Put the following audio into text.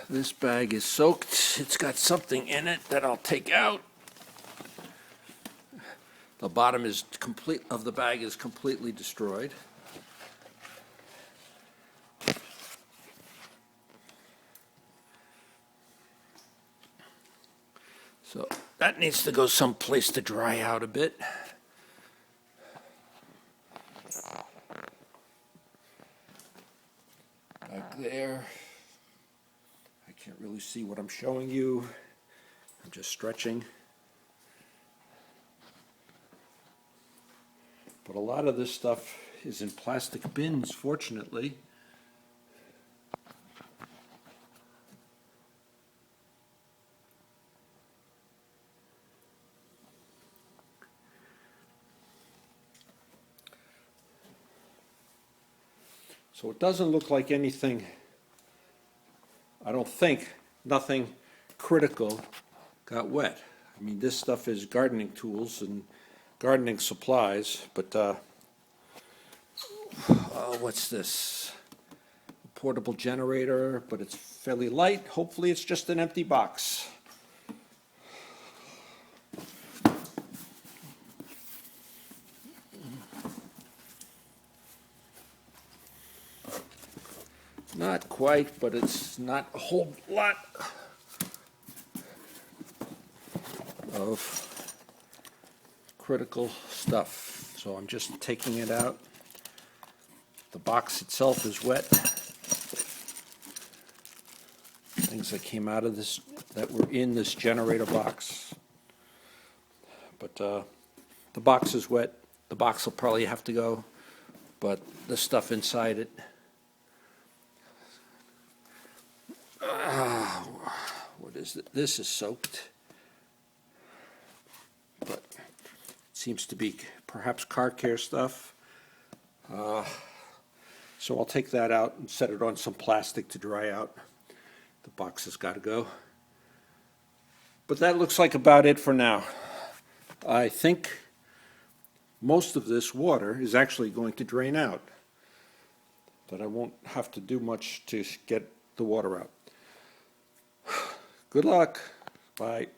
This bag is soaked. It's got something in it that I'll take out. The bottom is of the bag is completely destroyed. So that needs to go someplace to dry out a bit. Back there. I can't really see what I'm showing you. I'm just stretching. But a lot of this stuff is in plastic bins, fortunately. So it doesn't look like anything, I don't think, nothing critical got wet. I mean, this stuff is gardening tools and gardening supplies, but what's this? A portable generator, but it's fairly light. Hopefully it's just an empty box. Not quite, but it's not a whole lot of critical stuff. So I'm just taking it out. The box itself is wet. Things that came out of this, that were in this generator box. But the box is wet. The box will probably have to go, but the stuff inside it, what is it? This is soaked, but it seems to be perhaps car care stuff. So I'll take that out and set it on some plastic to dry out. The box has got to go. But that looks like about it for now. I think most of this water is actually going to drain out, but I won't have to do much to get the water out. Good luck. Bye.